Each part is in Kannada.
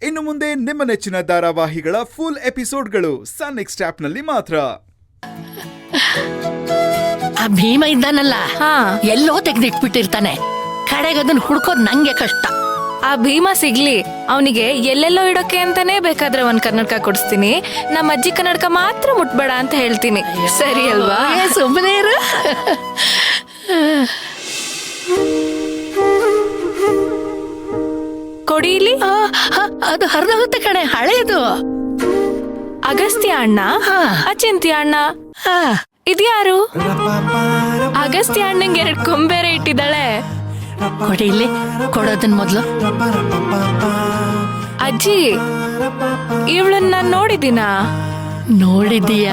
ಇನ್ನು ಮುಂದೆ ನಿಮ್ಮ ನೆಚ್ಚಿನ ಧಾರಾವಾಹಿಗಳ ಫುಲ್ ಎಪಿಸೋಡ್ಗಳು ಸನ್ ನೆಕ್ಸ್ಟ್ ಆಪ್ನಲ್ಲಿ ಮಾತ್ರ. ಆ ಭೀಮ ಇದ್ದಾನಲ್ಲ, ಎಲ್ಲೋ ತೆಗೆದಿಟ್ಬಿಟ್ಟಿರ್ತಾನೆ. ಕಡೆಗೆ ಅದನ್ನ ಹುಡ್ಕೋದ್ ನಂಗೆ ಕಷ್ಟ. ಆ ಭೀಮ ಸಿಗ್ಲಿ, ಅವನಿಗೆ ಎಲ್ಲೆಲ್ಲೋ ಇಡೋಕೆ ಅಂತಾನೆ ಬೇಕಾದ್ರೆ ಒಂದ್ ಕನ್ನಡಕ ಕೊಡಿಸ್ತೀನಿ. ನಮ್ಮ ಅಜ್ಜಿ ಕನ್ನಡಕ ಮಾತ್ರ ಮುಟ್ಬೇಡ ಅಂತ ಹೇಳ್ತೀನಿ, ಸರಿ ಅಲ್ವಾ? ಸುಮ್ಮನೆ ಇರು. ಕೊಡಿಲಿ. ಅದು ಹರಿದೋಗುತ್ತೆ ಕಣೆ, ಹಳೇದು. ಅಗಸ್ತ್ಯ ಅಣ್ಣ, ಅಚಿಂತ್ಯ ಅಣ್ಣ, ಇದ್ಯಾರು? ಅಗಸ್ತ್ಯ ಅಣ್ಣಂಗೆ 2 ಕೊಂಬೇರೆ ಇಟ್ಟಿದ್ದಾಳೆ. ಕೊಡಿಲಿ, ಕೊಡೋದನ್ ಮೊದ್ಲು. ಅಜ್ಜಿ, ಇವಳನ್ನ ನೋಡಿದೀಯ,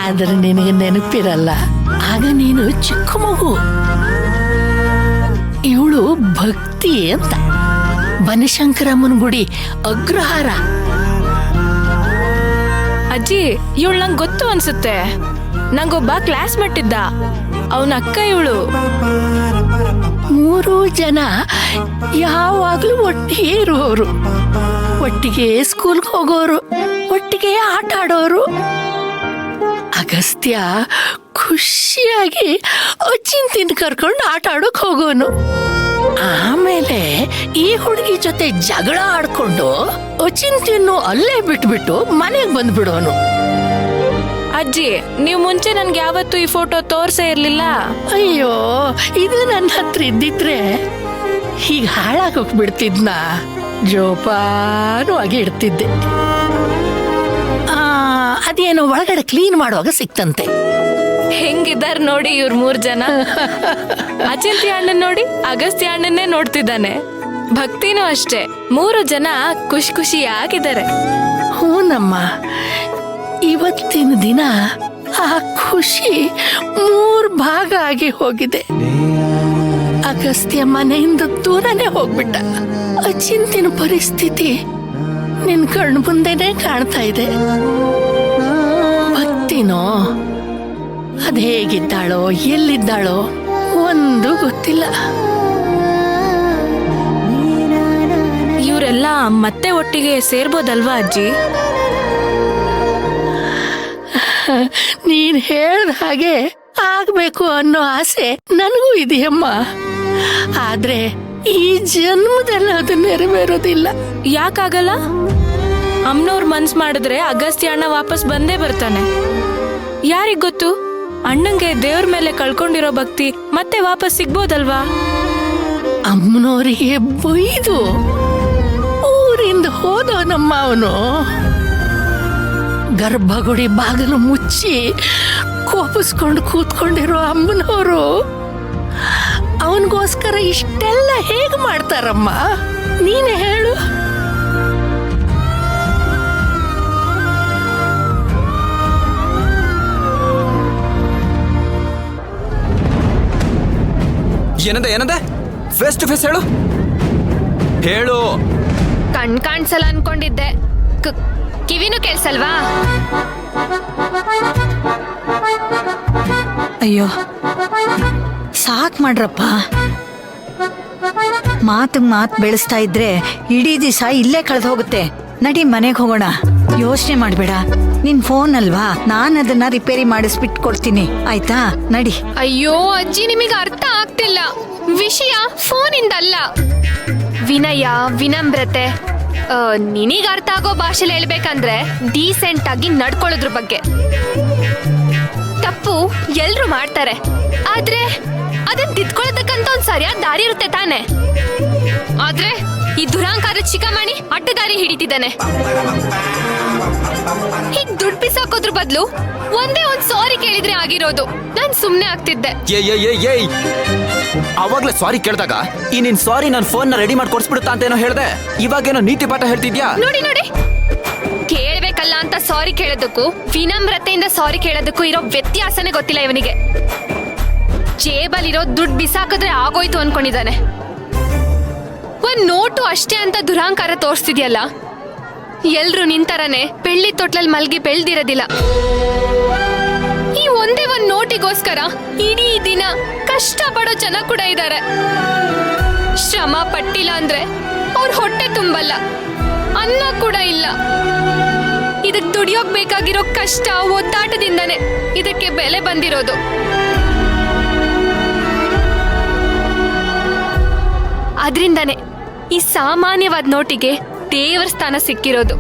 ಆದ್ರೆ ನಿನಗೆ ನೆನಪಿರಲ್ಲ. ಆಗ ನೀನು ಚಿಕ್ಕ ಮಗು. ಇವಳು ಭಕ್ತಿ ಅಂತ, ಬನಶಂಕರಮ್ಮನ ಗುಡಿ ಅಗ್ರಹಾರ. ಅಜ್ಜಿ, ಇವಳು ನಂಗೆ ಗೊತ್ತು ಅನ್ಸುತ್ತೆ. ನಂಗೊಬ್ಬ ಕ್ಲಾಸ್ಮೇಟ್ ಇದ್ದ, ಅವನ ಅಕ್ಕ ಇವಳು. 3 ಜನ ಯಾವಾಗ್ಲೂ ಒಟ್ಟಿಗೆ ಇರುವವರು, ಒಟ್ಟಿಗೆ ಸ್ಕೂಲ್ಗೆ ಹೋಗೋರು, ಒಟ್ಟಿಗೆ ಆಟ ಆಡೋರು. ಅಗಸ್ತ್ಯ ಖುಷಿಯಾಗಿ ಅಚ್ಚಿಂತಿನ ಕರ್ಕೊಂಡು ಆಟ ಆಡೋಕ್ ಹೋಗೋನು. ಆಮೇಲೆ ಈ ಹುಡುಗಿ ಜೊತೆ ಜಗಳ ಆಡ್ಕೊಂಡು ಅಚಿಂತಿಯನ್ನು ಅಲ್ಲೇ ಬಿಟ್ಬಿಟ್ಟು ಮನೆಗೆ ಬಂದ್ಬಿಡೋನು. ಅಜ್ಜಿ, ನೀವು ಮುಂಚೆ ನನ್ಗೆ ಯಾವತ್ತೂ ಈ ಫೋಟೋ ತೋರ್ಸೇ ಇರ್ಲಿಲ್ಲ. ಅಯ್ಯೋ, ಇದು ನನ್ನ ಹತ್ರ ಇದ್ದಿದ್ರೆ ಹೀಗೆ ಹಾಳಾಗೋಗ್ಬಿಡ್ತಿದ್ನ, ಜೋಪಾನವಾಗಿ ಇಡ್ತಿದ್ದೆ. ಅದೇನೋ ಒಳಗಡೆ ಕ್ಲೀನ್ ಮಾಡುವಾಗ ಸಿಕ್ತಂತೆ. ಹೆಂಗಿದಾರ್ ನೋಡಿ ಇವ್ರ 3 ಜನ. ಅಚಿಂತ್ಯ ಅಣ್ಣನ್ ನೋಡಿ ಅಗಸ್ತ್ಯ ಅಣ್ಣನ್ನೇ ನೋಡ್ತಿದ್ದಾನೆ. ಭಕ್ತಿನೂ ಅಷ್ಟೇ, 3 ಜನ ಖುಷಿಯಾಗಿದ್ದಾರೆ. ಹೂನಮ್ಮ, ಇವತ್ತಿನ ದಿನ ಆ ಖುಷಿ 3 ಭಾಗ ಆಗಿ ಹೋಗಿದೆ. ಅಗಸ್ತ್ಯ ಮನೆಯಿಂದ ದೂರನೇ ಹೋಗ್ಬಿಟ್ಟ. ಅಚಿಂತಿನ ಪರಿಸ್ಥಿತಿ ನಿನ್ ಕಣ್ಣು ಮುಂದೆನೆ ಕಾಣ್ತಾ ಇದೆ. ಭಕ್ತಿನೋ ಅದ್ ಹೇಗಿದ್ದಾಳೋ, ಎಲ್ಲಿದ್ದಾಳೋ ಒಂದು ಗೊತ್ತಿಲ್ಲ. ಇವರೆಲ್ಲ ಮತ್ತೆ ಒಟ್ಟಿಗೆ ಸೇರ್ಬೋದಲ್ವಾ ಅಜ್ಜಿ? ನೀನ್ ಹೇಳ್ದ ಹಾಗೆ ಆಗ್ಬೇಕು ಅನ್ನೋ ಆಸೆ ನನಗೂ ಇದೆಯಮ್ಮ. ಆದ್ರೆ ಈ ಜನ್ಮದಲ್ಲಿ ಅದು ನೆರವೇರೋದಿಲ್ಲ. ಯಾಕಾಗಲ್ಲ? ಅಮ್ಮನವ್ರ ಮನ್ಸ್ ಮಾಡಿದ್ರೆ ಅಗಸ್ತ್ಯ ಅಣ್ಣ ವಾಪಸ್ ಬಂದೇ ಬರ್ತಾನೆ. ಯಾರಿಗ್ ಗೊತ್ತು, ಅಣ್ಣಂಗೆ ದೇವ್ರ ಮೇಲೆ ಕಳ್ಕೊಂಡಿರೋ ಭಕ್ತಿ ಮತ್ತೆ ವಾಪಸ್ ಸಿಗ್ಬೋದಲ್ವಾ? ಅಮ್ಮನವರಿಗೆ ಬೈದು ಊರಿಂದ ಹೋದವನಮ್ಮ ಅವನು. ಗರ್ಭಗುಡಿ ಬಾಗಿಲು ಮುಚ್ಚಿ ಕೋಪಿಸ್ಕೊಂಡು ಕೂತ್ಕೊಂಡಿರೋ ಅಮ್ಮನವರು ಅವನಿಗೋಸ್ಕರ ಇಷ್ಟೆಲ್ಲ ಹೇಗೆ ಮಾಡ್ತಾರಮ್ಮ? ನೀನೇ ಹೇಳು. ಏನಂದೆ? ಫೇಸ್ ಟು ಫೇಸ್ ಹೇಳು. ಕಣ್ ಕಾಣ್ಸಲ್ಲ ಅನ್ಕೊಂಡಿದ್ದೆ, ಕಿವಿನೂ ಕೇಳ್ಸಲ್ವಾ? ಅಯ್ಯೋ, ಸಾಕ್ ಮಾಡ್ರಪ್ಪ. ಮಾತು ಬೆಳೆಸ್ತಾ ಇದ್ರೆ ಇಡೀ ದಿವಸ ಇಲ್ಲೇ ಕಳೆದು ಹೋಗುತ್ತೆ. ನಡಿ, ಮನೆಗೆ ಹೋಗೋಣ. ಯೋಚನೆ ಮಾಡ್ಬೇಡ, ನಿನ್ ಫೋನ್ ಅಲ್ವಾ, ನಾನು ಅದನ್ನ ರಿಪೇರಿ ಮಾಡಿಸ್ಬಿಟ್ಟು ಕೊಡ್ತೀನಿ, ಆಯ್ತಾ? ನಡಿ. ಅಯ್ಯೋ ಅಜ್ಜಿ, ನಿಮಗೆ ಅರ್ಥ ಆಗ್ತಿಲ್ಲ. ವಿಷಯ ಫೋನ್ ಇಂದಲ್ಲ, ವಿನಯ, ವಿನಮ್ರತೆ, ನಿನಗೆ ಅರ್ಥ ಆಗೋ ಭಾಷೆಲಿ ಹೇಳ್ಬೇಕಂದ್ರೆ ಡೀಸೆಂಟ್ ಆಗಿ ನಡ್ಕೊಳ್ಳೋದ್ರ ಬಗ್ಗೆ. ತಪ್ಪು ಎಲ್ರು ಮಾಡ್ತಾರೆ, ಆದ್ರೆ ಅದನ್ನ ತಿದ್ಕೊಳ್ಳೋದಕ್ಕಂತ ಒಂದ್ ಸರಿಯಾದ ದಾರಿ ಇರುತ್ತೆ ತಾನೆ. ಆದ್ರೆ ಈ ದುರಾಂಕಾರ ಚಿಕ್ಕಮಣಿ ಅಡ್ಡ ದಾರಿ ಹಿಡಿತಿದ್ದಾನೆ. ಹೀಗ್ ದುಡ್ಡು ಬಿಸಾಕೋದ್ರ ಬದಲು ಒಂದೇ ಒಂದ್ ಸಾರಿ ಕೇಳಿದ್ರೆ ಆಗಿರೋದು. ನಾನ್ ಸುಮ್ನೆ ಆಗ್ತಿದ್ದೆ. ಅವಾಗ್ಲೇ ಸಾರಿ ಕೇಳ್ದಾಗ ಈ ನಿನ್ ಸಾರಿ ನನ್ ಫೋನ್ ನ ರೆಡಿ ಮಾಡಿ ಕೊಡ್ಸ್ಬಿಡುತ್ತಾ ಅಂತ ಏನೋ ಹೇಳ್ದೆ. ಇವಾಗೇನೋ ನೀತಿ ಪಾಠ ಹೇಳ್ತಿದ್ಯಾ? ನೋಡಿ, ಕೇಳ್ಬೇಕಲ್ಲ ಅಂತ ಸಾರಿ ಕೇಳೋದಕ್ಕೂ ವಿನಮ್ರತೆಯಿಂದ ಸಾರಿ ಕೇಳೋದಕ್ಕೂ ಇರೋ ವ್ಯತ್ಯಾಸನೇ ಗೊತ್ತಿಲ್ಲ ಇವನಿಗೆ. ಜೇಬಲ್ಲಿರೋ ದುಡ್ಡು ಬಿಸಾಕಿದ್ರೆ ಆಗೋಯ್ತು ಅನ್ಕೊಂಡಿದ್ದಾನೆ. ಒಂದ್ ನೋಟು ಅಷ್ಟೇ ಅಂತ ದುರಾಂಕಾರ ತೋರಿಸ್ತಿದ್ಯಲ್ಲ. ಎಲ್ರು ನಿಂತರನೆ ಬೆಳ್ಳಿ ತೊಟ್ಲಲ್ಲಿ ಮಲ್ಗಿ ಬೆಳ್ದಿರೋದಿಲ್ಲ. ಈ ಒಂದೇ ಒಂದ್ ನೋಟಿಗೋಸ್ಕರ ಇಡೀ ದಿನ ಕಷ್ಟ ಪಡೋ ಜನ ಕೂಡ ಇದ್ದಾರೆ. ಶ್ರಮ ಪಟ್ಟಿಲ್ಲ ಅಂದ್ರೆ ಅವ್ರ ಹೊಟ್ಟೆ ತುಂಬಲ್ಲ, ಅನ್ನ ಕೂಡ ಇಲ್ಲ. ಇದಕ್ ದುಡಿಯೋಕ್ ಬೇಕಾಗಿರೋ ಕಷ್ಟ ಒದ್ದಾಟದಿಂದನೇ ಇದಕ್ಕೆ ಬೆಲೆ ಬಂದಿರೋದು. ಅದ್ರಿಂದಾನೆ ಈ ಸಾಮಾನ್ಯವಾದ ನೋಟಿಗೆ ದೇವರ ಸ್ಥಾನ ಸಿಕ್ಕಿರೋದು.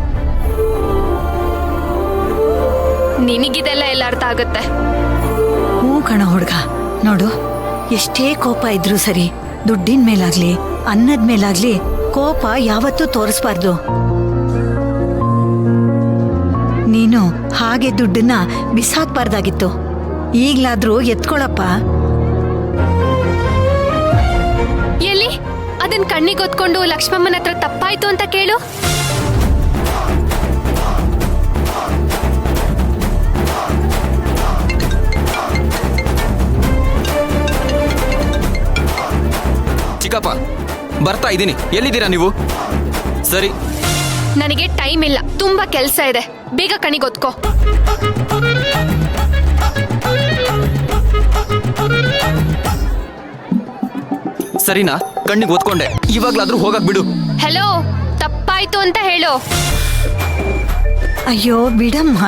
ನಿನಗಿದೆಲ್ಲ ಎಲ್ಲ ಅರ್ಥ ಆಗುತ್ತೆ. ಹ್ಞೂ ಕಣ ಹುಡ್ಗ, ನೋಡು ಎಷ್ಟೇ ಕೋಪ ಇದ್ರೂ ಸರಿ, ದುಡ್ಡಿನ ಮೇಲಾಗ್ಲಿ ಅನ್ನದ ಮೇಲಾಗ್ಲಿ ಕೋಪ ಯಾವತ್ತೂ ತೋರಿಸ್ಬಾರ್ದು. ನೀನು ಹಾಗೆ ದುಡ್ಡನ್ನ ಬಿಸಾಕ್ಬಾರ್ದಾಗಿತ್ತು. ಈಗ್ಲಾದ್ರೂ ಎತ್ಕೊಳಪ್ಪ. ಎಲ್ಲಿ ಅದನ್ ಕಣ್ಣಿಗೆ ಹೊತ್ಕೊಂಡು ಲಕ್ಷ್ಮಮ್ಮನ ಹತ್ರ ತಪ್ಪಾಯ್ತು ಅಂತ ಕೇಳು. ಚಿಕ್ಕಪ್ಪ ಬರ್ತಾ ಇದ್ದೀನಿ. ಎಲ್ಲಿದ್ದೀರಾ ನೀವು? ಸರಿ, ನನಗೆ ಟೈಮ್ ಇಲ್ಲ, ತುಂಬಾ ಕೆಲ್ಸ ಇದೆ. ಬೇಗ ಕಣ್ಣಿಗೆ ಹೊತ್ಕೋ. ಸರಿನಾ? ಕಣ್ಣಿಗೆ ಓದ್ಕೊಂಡೆ. ಇವಾಗ್ಲಾದ್ರೂ ಹೋಗಕ್ ಬಿಡು. ಹೆಲೋ, ತಪ್ಪಾಯ್ತು ಅಂತ ಹೇಳು. ಅಯ್ಯೋ ಬಿಡಮ್ಮ.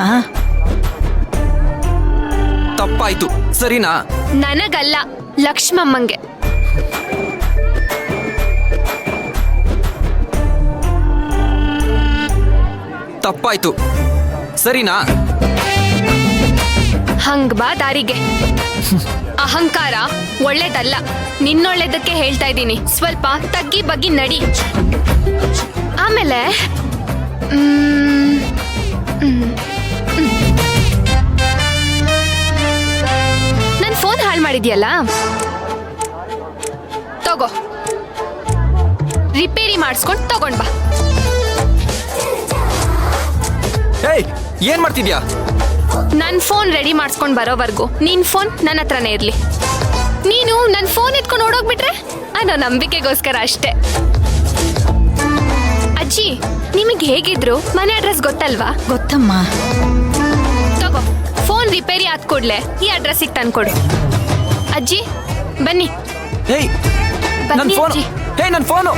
ತಪ್ಪಾಯ್ತು ಸರಿನಾ? ನನಗಲ್ಲ, ಲಕ್ಷ್ಮಮ್ಮಂಗೆ. ತಪ್ಪಾಯ್ತು ಸರಿನಾ? ಹಂಗ್ ಬಾ ದಾರಿಗೆ. ಅಹಂಕಾರ ಒಳ್ಳೇದಲ್ಲ. ನಿನ್ನೊಳ್ಳೇದಕ್ಕೆ ಹೇಳ್ತಾ ಇದ್ದೀನಿ. ಸ್ವಲ್ಪ ತಗ್ಗಿ ಬಗ್ಗಿ ನಡಿ. ಆಮೇಲೆ ನನ್ ಫೋನ್ ಹಾಳು ಮಾಡಿದ್ಯಲ್ಲ, ತಗೋ. ರಿಪೇರಿ ಮಾಡಿಸ್ಕೊಂಡು ತಗೊಂಡ್ ಬಾ. ಏಯ್, ಏನ್ ಮಾಡ್ತಿದ್ಯಾ? ನನ್ ಫೋನ್ ರೆಡಿ ಮಾಡಿಸ್ಕೊಂಡ್ ಬರೋವರೆಗೂ ನಿನ್ ಫೋನ್ ನನ್ನ ಹತ್ರನೇ ಇರ್ಲಿ. ನೀನು ನನ್ ಫೋನ್ ಎತ್ಕೊಂಡು ಓಡೋಗ್ಬಿಟ್ರೆ ಅನ್ನೋ ನಂಬಿಕೆಗೋಸ್ಕರ ಅಷ್ಟೇ. ಅಜ್ಜಿ, ನಿಮಗೆ ಹೇಗಿದ್ರು ಮನೆ ಅಡ್ರೆಸ್ ಗೊತ್ತಲ್ವಾ? ಗೊತ್ತಮ್ಮ. ತಗೋ, ಫೋನ್ ರಿಪೇರಿ ಆದ ಕೂಡ್ಲೆ ಈ ಅಡ್ರೆಸ್ಸಿಗೆ ತಂದ್ಕೊಡು. ಅಜ್ಜಿ ಬನ್ನಿ. ಏಯ್, ನನ್ ಬನ್ನಿ ಫೋನ್. ಅಜ್ಜಿ. ಏಯ್, ನನ್ ಫೋನು.